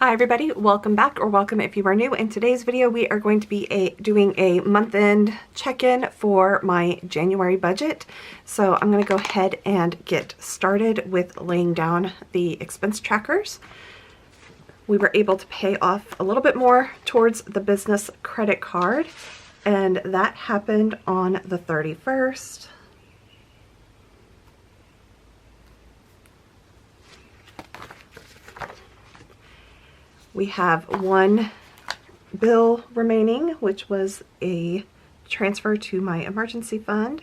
Hi everybody, welcome back, or welcome if you are new. In today's video we are going to be doing a month-end check-in for my January budget. So I'm going to go ahead and get started with laying down the expense trackers. We were able to pay off a little bit more towards the business credit card, and that happened on the 31st. We have one bill remaining, which was a transfer to my emergency fund,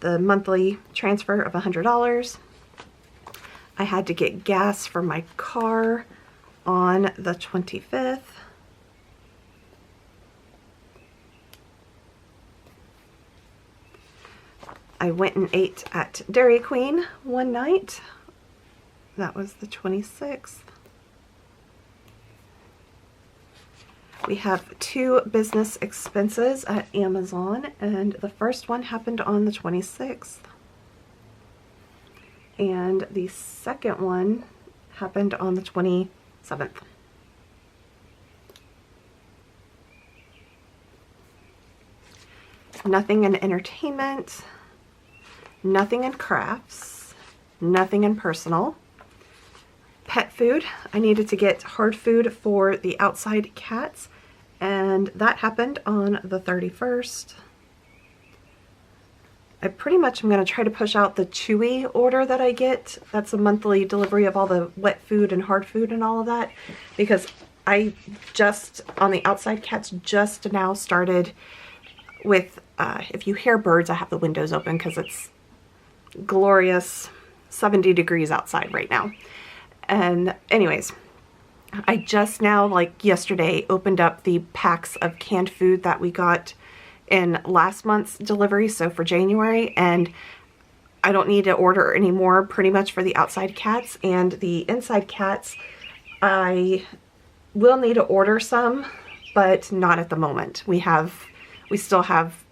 the monthly transfer of $100. I had to get gas for my car on the 25th. I went and ate at Dairy Queen one night. That was the 26th. We have two business expenses at Amazon, and the first one happened on the 26th. And the second one happened on the 27th. Nothing in entertainment, nothing in crafts, nothing in personal. Pet food, I needed to get hard food for the outside cats, and that happened on the 31st. I pretty much am going to try to push out the Chewy order that I get. That's a monthly delivery of all the wet food and hard food and all of that, because I just, on the outside cats, just now started with, if you hear birds, I have the windows open because it's glorious 70 degrees outside right now. And anyways, I just now, like yesterday, opened up the packs of canned food that we got in last month's delivery, so for January, and I don't need to order any more pretty much for the outside cats. And the inside cats, I will need to order some, but not at the moment. We still have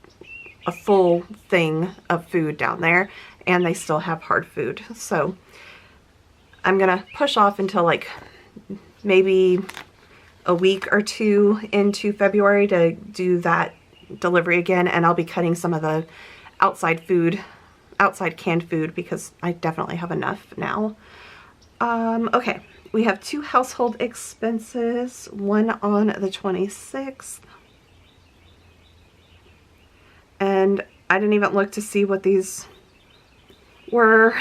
a full thing of food down there, and they still have hard food, so I'm gonna push off until like maybe a week or two into February to do that delivery again, and I'll be cutting some of the outside canned food, because I definitely have enough now. Okay, we have two household expenses, one on the 26th, and I didn't even look to see what these were.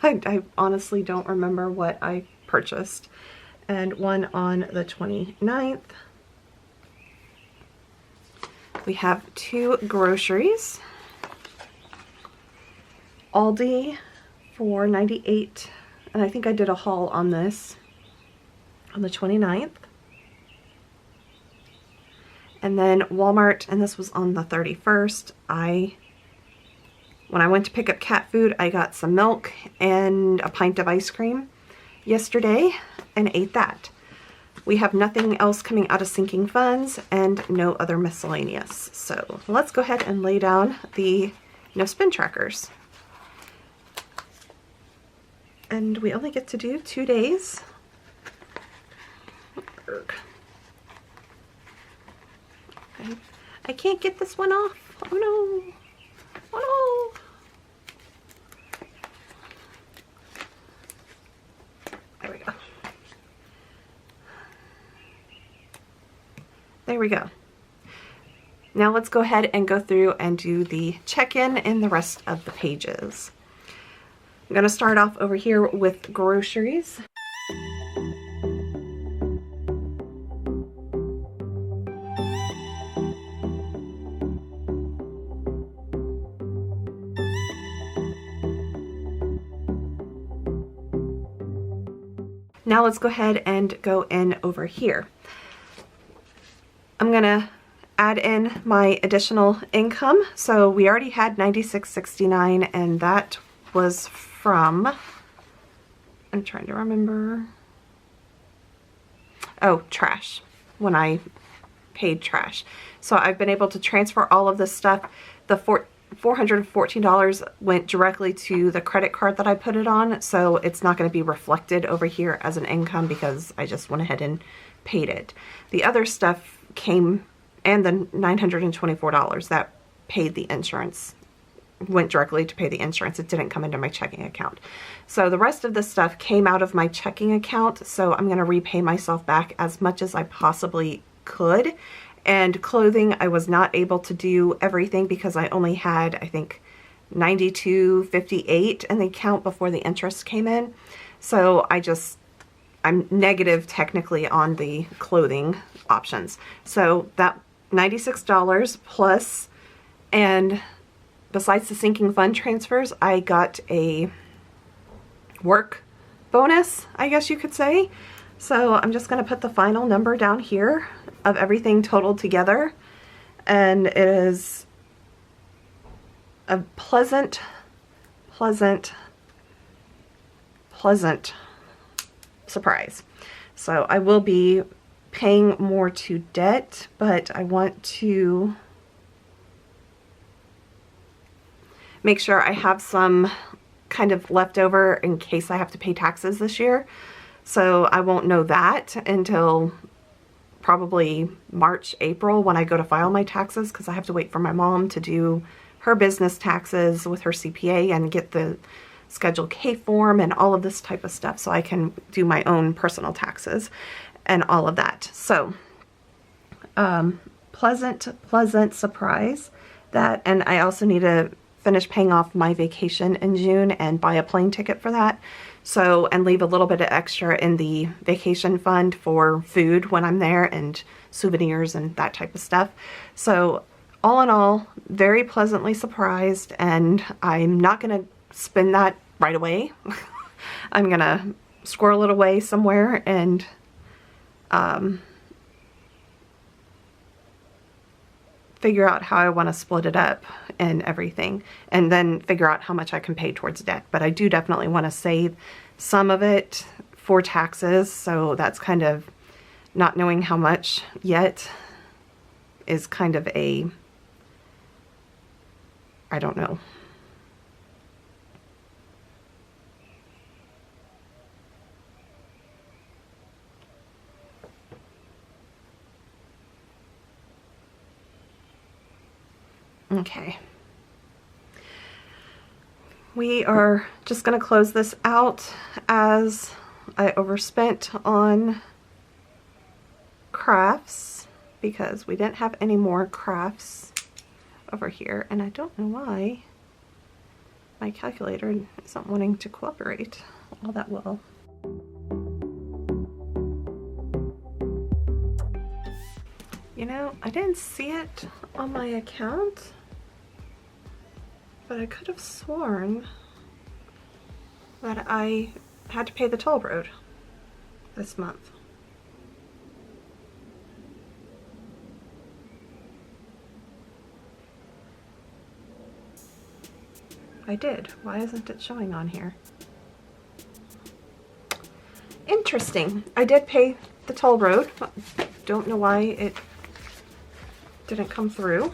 I honestly don't remember what I purchased. And one on the 29th. We have two groceries. Aldi for $98, and I think I did a haul on this on the 29th. And then Walmart, and this was on the 31st. When I went to pick up cat food, I got some milk and a pint of ice cream yesterday and ate that. We have nothing else coming out of sinking funds and no other miscellaneous. So let's go ahead and lay down the no spin trackers. And we only get to do 2 days. I can't get this one off. Oh no. Oh no. There we go. There we go. Now let's go ahead and go through and do the check-in in the rest of the pages. I'm going to start off over here with groceries. Now let's go ahead and go in over here. I'm gonna add in my additional income. So we already had $96.69, and that was from, I'm trying to remember. Oh, trash, when I paid trash. So I've been able to transfer all of this stuff. The $414 went directly to the credit card that I put it on, so it's not going to be reflected over here as an income because I just went ahead and paid it. The other stuff came, and the $924 that paid the insurance went directly to pay the insurance. It didn't come into my checking account. So the rest of the stuff came out of my checking account, so I'm going to repay myself back as much as I possibly could. And clothing, I was not able to do everything because I only had, I think, $92.58 in the account before the interest came in. So I'm negative technically on the clothing options. So that $96 plus, and besides the sinking fund transfers, I got a work bonus, I guess you could say. So I'm just going to put the final number down here of everything totaled together, and it is a pleasant surprise. So I will be paying more to debt, but I want to make sure I have some kind of leftover in case I have to pay taxes this year. So I won't know that until probably March, April when I go to file my taxes, because I have to wait for my mom to do her business taxes with her CPA and get the Schedule K form and all of this type of stuff so I can do my own personal taxes and all of that. So pleasant surprise that, and I also need to finish paying off my vacation in June and buy a plane ticket for that. So, and leave a little bit of extra in the vacation fund for food when I'm there and souvenirs and that type of stuff. So all in all, very pleasantly surprised, and I'm not going to spend that right away. I'm going to squirrel it away somewhere and figure out how I want to split it up and everything, and then figure out how much I can pay towards debt. But I do definitely want to save some of it for taxes, so that's kind of, not knowing how much yet is kind of a, I don't know. Okay. We are just going to close this out as I overspent on crafts because we didn't have any more crafts over here, and I don't know why my calculator isn't wanting to cooperate all that well. You know, I didn't see it on my account, but I could have sworn that I had to pay the toll road this month. I did. Why isn't it showing on here? Interesting. I did pay the toll road. Don't know why it didn't come through,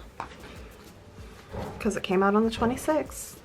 because it came out on the 26th.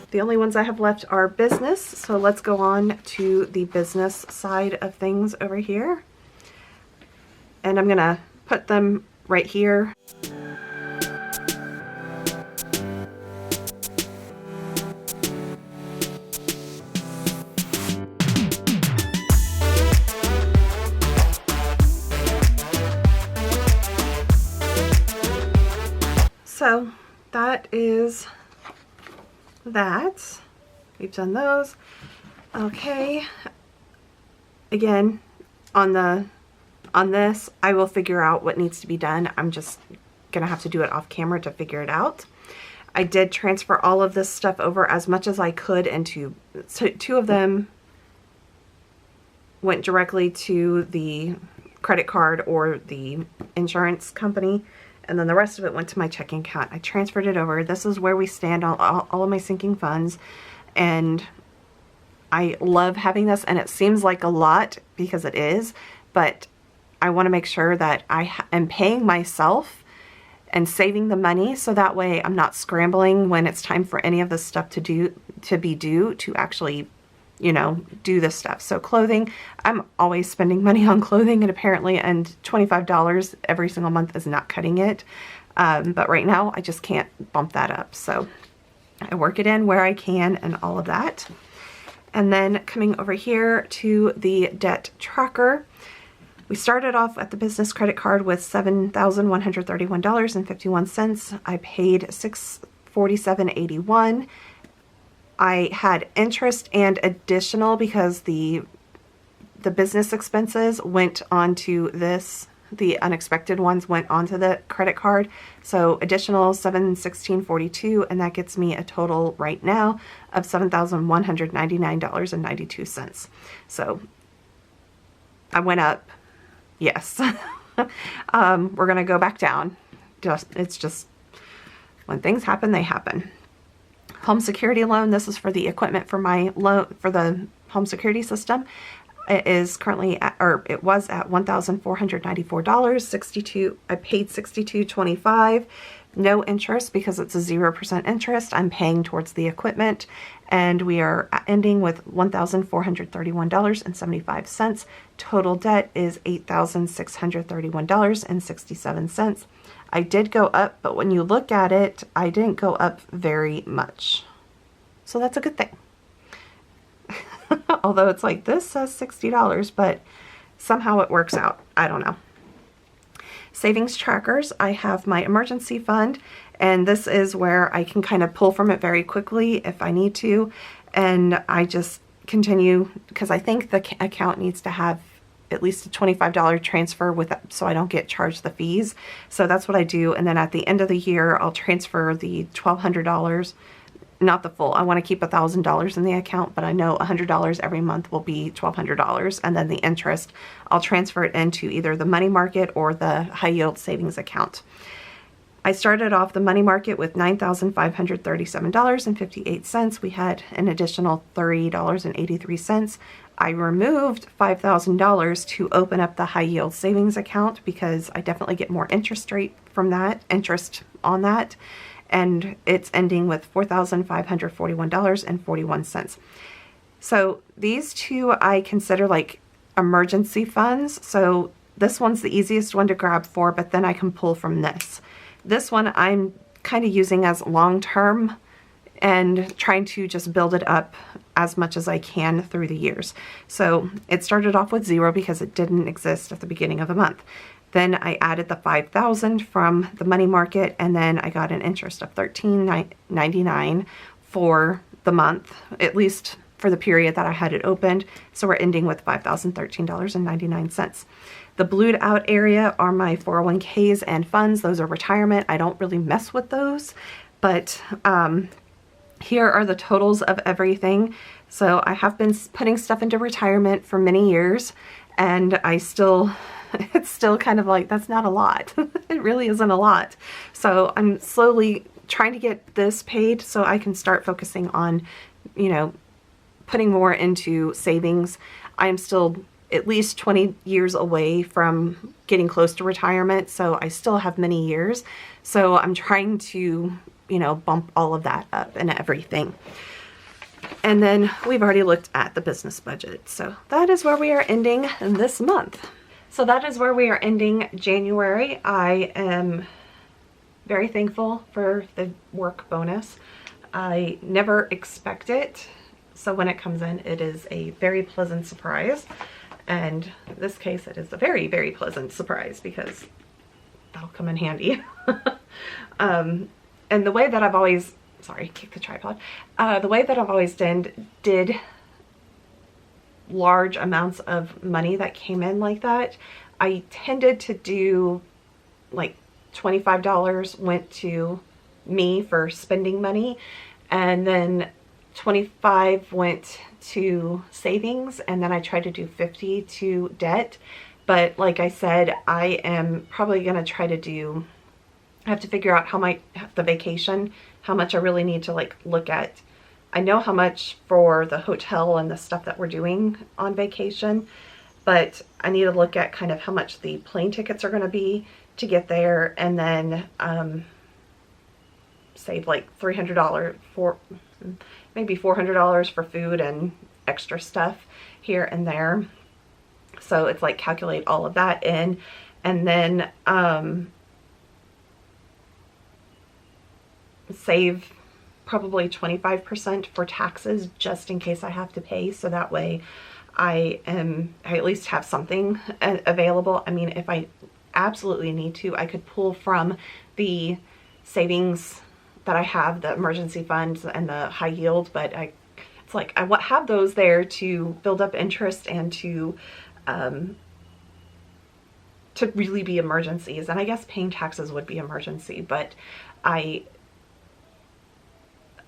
The only ones I have left are business, so let's go on to the business side of things over here. And I'm going to put them right here. So that is that. We've done those. Okay. Again, on this, I will figure out what needs to be done. I'm just gonna have to do it off camera to figure it out. I did transfer all of this stuff over as much as I could into, so 2 of them went directly to the credit card or the insurance company, and then the rest of it went to my checking account. I transferred it over. This is where we stand on all of my sinking funds, and I love having this, and it seems like a lot because it is, but I want to make sure that I am paying myself and saving the money, so that way I'm not scrambling when it's time for any of this stuff to be due to actually, you know, do this stuff. So clothing, I'm always spending money on clothing, and apparently, and $25 every single month is not cutting it. But right now I just can't bump that up. So I work it in where I can and all of that. And then coming over here to the debt tracker, we started off at the business credit card with $7,131.51. I paid $647.81. I had interest and additional because the business expenses went onto this. The unexpected ones went onto the credit card. So additional $716.42, and that gets me a total right now of $7,199.92. So I went up. Yes. We're going to go back down. It's just when things happen, they happen. Home security loan. This is for the equipment for my loan for the home security system. It is currently at, or it was at $1,494.62. I paid $62.25. No interest because it's a 0% interest. I'm paying towards the equipment, and we are ending with $1,431.75. Total debt is $8,631.67. I did go up, but when you look at it, I didn't go up very much. So that's a good thing. Although it's like, this says $60, but somehow it works out. I don't know. Savings trackers. I have my emergency fund, and this is where I can kind of pull from it very quickly if I need to. And I just continue, because I think the account needs to have at least a $25 transfer with it, so I don't get charged the fees. So that's what I do. And then at the end of the year, I'll transfer the $1,200. Not the full. I want to keep $1,000 in the account, but I know $100 every month will be $1,200, and then the interest, I'll transfer it into either the money market or the high yield savings account. I started off the money market with $9,537.58. We had an additional $30.83. I removed $5,000 to open up the high yield savings account because I definitely get more interest on that. And it's ending with $4,541.41. So these two I consider like emergency funds. So this one's the easiest one to grab for, but then I can pull from this. This one I'm kind of using as long-term and trying to just build it up as much as I can through the years. So it started off with 0 because it didn't exist at the beginning of the month. Then I added the $5,000 from the money market, and then I got an interest of $13.99 for the month, at least for the period that I had it opened. So we're ending with $5,013.99. The blued out area are my 401ks and funds. Those are retirement. I don't really mess with those, but here are the totals of everything. So I have been putting stuff into retirement for many years, and I still... it's still kind of like, that's not a lot. It really isn't a lot. So I'm slowly trying to get this paid so I can start focusing on, you know, putting more into savings. I'm still at least 20 years away from getting close to retirement, so I still have many years. So I'm trying to, you know, bump all of that up and everything. And then we've already looked at the business budget. So that is where we are ending this month. So that is where we are ending January. I am very thankful for the work bonus. I never expect it, so when it comes in, it is a very pleasant surprise. And in this case, it is a very, very pleasant surprise because that'll come in handy. And the way that I've always sorry, kick the tripod. The way that I've always did large amounts of money that came in like that, I tended to do like $25 went to me for spending money, and then 25 went to savings, and then I tried to do 50 to debt. But like I said, I am probably going to try to do, I have to figure out how the vacation, how much I really need to like look at. I know how much for the hotel and the stuff that we're doing on vacation, but I need to look at kind of how much the plane tickets are going to be to get there, and then save like $300 for maybe $400 for food and extra stuff here and there. So it's like calculate all of that in, and then save probably 25% for taxes just in case I have to pay, so that way I at least have something available. I mean, if I absolutely need to, I could pull from the savings that I have, the emergency funds and the high yield, but it's like I have those there to build up interest and to really be emergencies. And I guess paying taxes would be emergency, but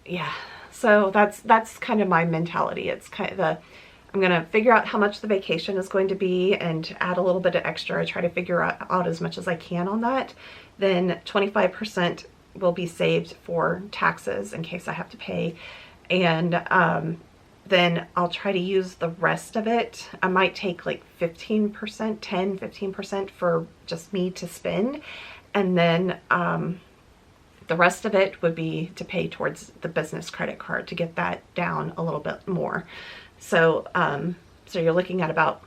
yeah, so that's kind of my mentality. It's kind of I'm going to figure out how much the vacation is going to be and add a little bit of extra, try to figure out as much as I can on that. Then 25% will be saved for taxes in case I have to pay. And then I'll try to use the rest of it. I might take like 15%, 15% for just me to spend. And then the rest of it would be to pay towards the business credit card to get that down a little bit more. So, so you're looking at about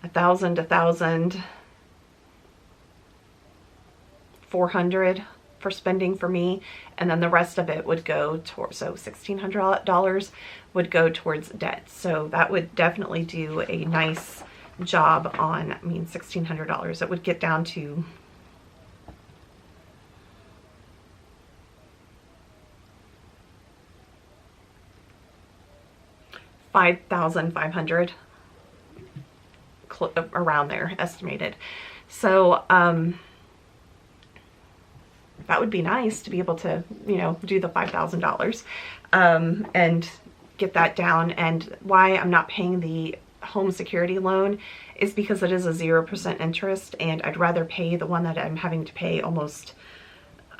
$1,400 for spending for me, and then the rest of it would go towards, so $1,600 would go towards debt. So that would definitely do a nice job on, I mean, $1,600. It would get down to $5,500, around there, estimated. So that would be nice to be able to, you know, do the $5,000 and get that down. And why I'm not paying the home security loan is because it is a 0% interest, and I'd rather pay the one that I'm having to pay almost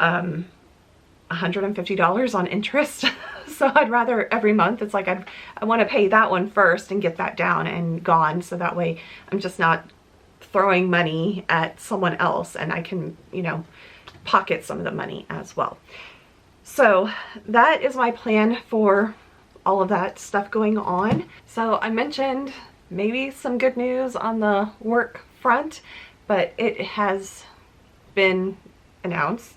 $150 on interest. So I'd rather every month, it's like I want to pay that one first and get that down and gone, so that way I'm just not throwing money at someone else, and I can, you know, pocket some of the money as well. So that is my plan for all of that stuff going on. So I mentioned maybe some good news on the work front, but it has been announced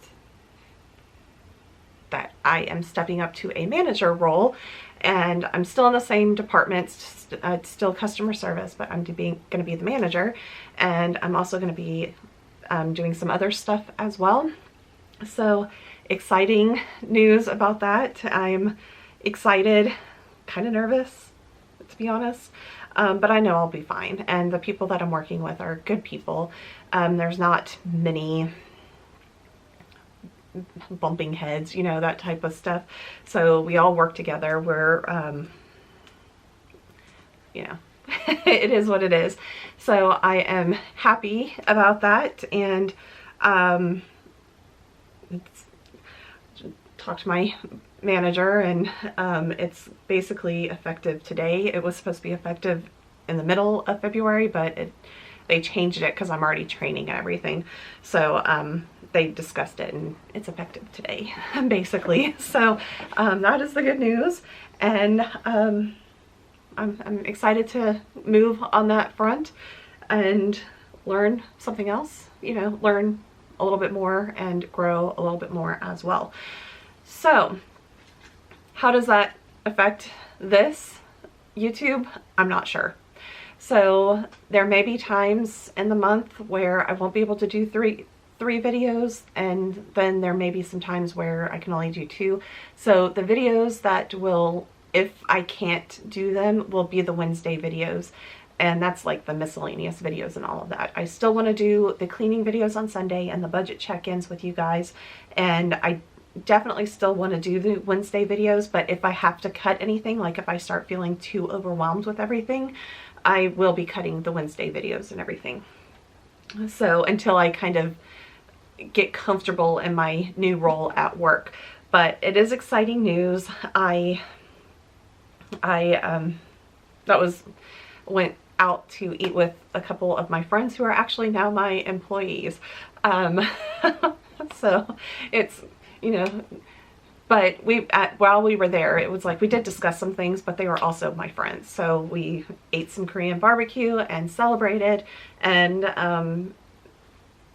that I am stepping up to a manager role, and I'm still in the same department, still customer service, but I'm going to be the manager, and I'm also going to be doing some other stuff as well. So exciting news about that. I'm excited, kind of nervous, to be honest, but I know I'll be fine, and the people that I'm working with are good people. There's not many bumping heads, you know, that type of stuff. So we all work together. We're, you know, it is what it is. So I am happy about that, and talked to my manager, and it's basically effective today. It was supposed to be effective in the middle of February, but they changed it because I'm already training and everything. So they discussed it, and it's effective today, basically. So that is the good news, and I'm excited to move on that front and learn something else, you know, learn a little bit more and grow a little bit more as well. So how does that affect this YouTube? I'm not sure. So there may be times in the month where I won't be able to do three 3 videos, and then there may be some times where I can only do 2. So the videos that will, if I can't do them, will be the Wednesday videos. And that's like the miscellaneous videos and all of that. I still want to do the cleaning videos on Sunday and the budget check-ins with you guys. And I definitely still want to do the Wednesday videos, but if I have to cut anything, like if I start feeling too overwhelmed with everything, I will be cutting the Wednesday videos and everything. So until I kind of get comfortable in my new role at work. But it is exciting news. Went out to eat with a couple of my friends who are actually now my employees. So it's, you know, but while we were there, it was like we did discuss some things, but they were also my friends. So we ate some Korean barbecue and celebrated, and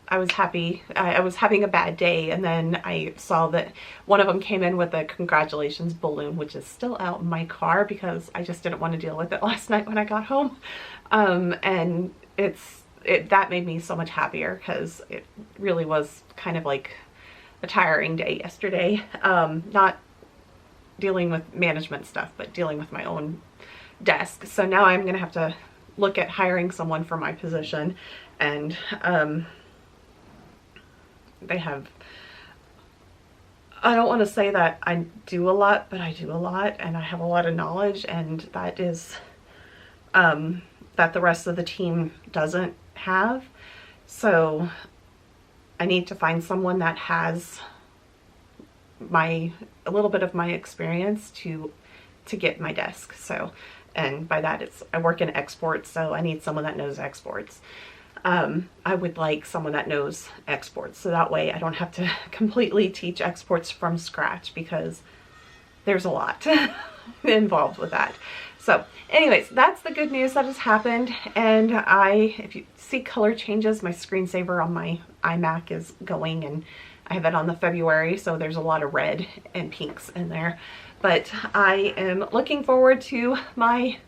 I was happy. I was having a bad day, and then I saw that one of them came in with a congratulations balloon, which is still out in my car because I just didn't want to deal with it last night when I got home. And that made me so much happier because it really was kind of like a tiring day yesterday. Not dealing with management stuff, but dealing with my own desk. So now I'm going to have to look at hiring someone for my position, and they have, I don't want to say that I do a lot, but I do a lot, and I have a lot of knowledge, and that is that the rest of the team doesn't have. So I need to find someone that has a little bit of my experience to get my desk. So, and by that I work in exports, so I need someone that knows exports. I would like someone that knows exports, so that way I don't have to completely teach exports from scratch, because there's a lot involved with that. So anyways, that's the good news that has happened. And if you see color changes, my screensaver on my iMac is going, and I have it on the February, so there's a lot of red and pinks in there. But I am looking forward to my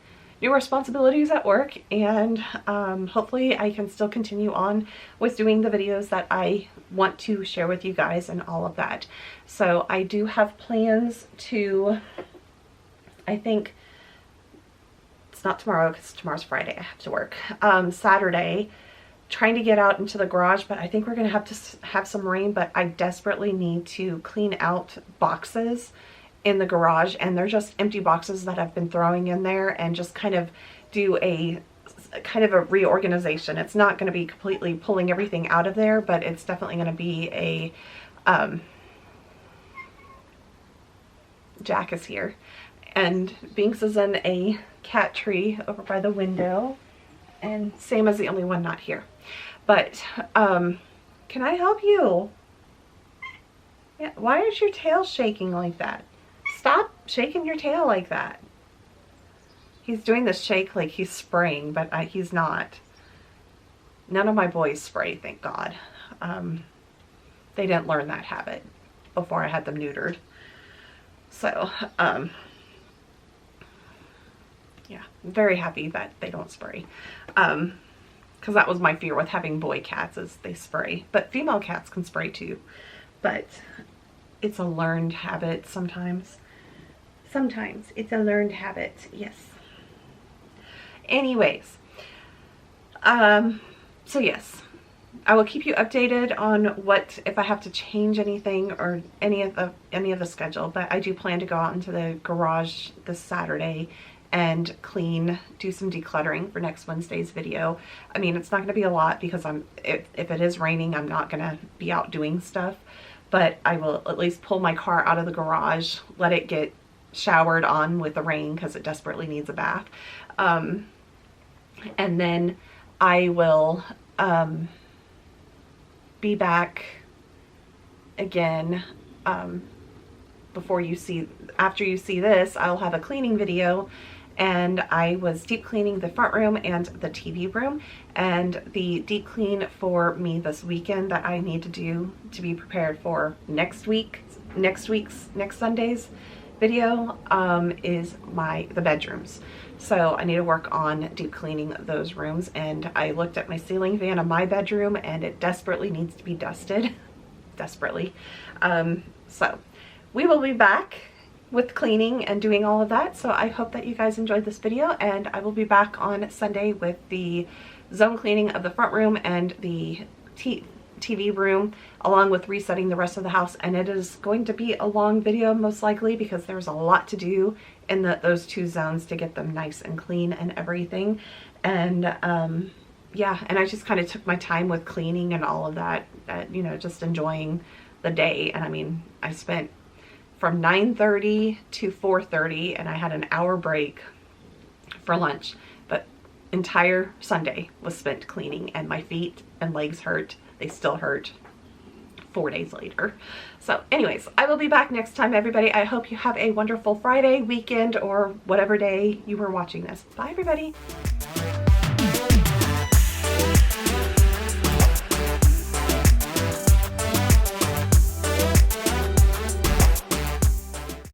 new responsibilities at work, and hopefully I can still continue on with doing the videos that I want to share with you guys and all of that. So I do have plans to, I think it's not tomorrow because tomorrow's Friday, I have to work, Saturday, trying to get out into the garage, but I think we're gonna have to have some rain. But I desperately need to clean out boxes in the garage, and they're just empty boxes that I've been throwing in there, and just kind of do a kind of a reorganization. It's not going to be completely pulling everything out of there, but it's definitely going to be a Jack is here, and Binks is in a cat tree over by the window, and Sam is the only one not here. But can I help you? Yeah, why is your tail shaking like that? Stop shaking your tail like that. He's doing this shake like he's spraying, but he's not. None of my boys spray, thank God. They didn't learn that habit before I had them neutered. So, yeah, I'm very happy that they don't spray. Because that was my fear with having boy cats, is they spray. But female cats can spray too. But it's a learned habit sometimes. Sometimes it's a learned habit, yes. Anyways, so yes, I will keep you updated on what, if I have to change anything or any of the schedule. But I do plan to go out into the garage this Saturday and do some decluttering for next Wednesday's video. I mean, it's not going to be a lot because if it is raining, I'm not going to be out doing stuff. But I will at least pull my car out of the garage, let it get showered on with the rain because it desperately needs a bath. And then I will be back again after you see this. I'll have a cleaning video, and I was deep cleaning the front room and the TV room, and the deep clean for me this weekend that I need to do to be prepared for next Sunday's video is the bedrooms. So I need to work on deep cleaning those rooms. And I looked at my ceiling fan in my bedroom and it desperately needs to be dusted. Desperately. So we will be back with cleaning and doing all of that. So I hope that you guys enjoyed this video, and I will be back on Sunday with the zone cleaning of the front room and the TV room, along with resetting the rest of the house. And it is going to be a long video most likely because there's a lot to do in those two zones to get them nice and clean and everything. And yeah, and I just kind of took my time with cleaning and all of that, you know, just enjoying the day. And I mean, I spent from 9:30 to 4:30 and I had an hour break for lunch, but entire Sunday was spent cleaning, and my feet and legs hurt. They still hurt 4 days later. So anyways, I will be back next time, everybody. I hope you have a wonderful Friday, weekend, or whatever day you were watching this. Bye, everybody.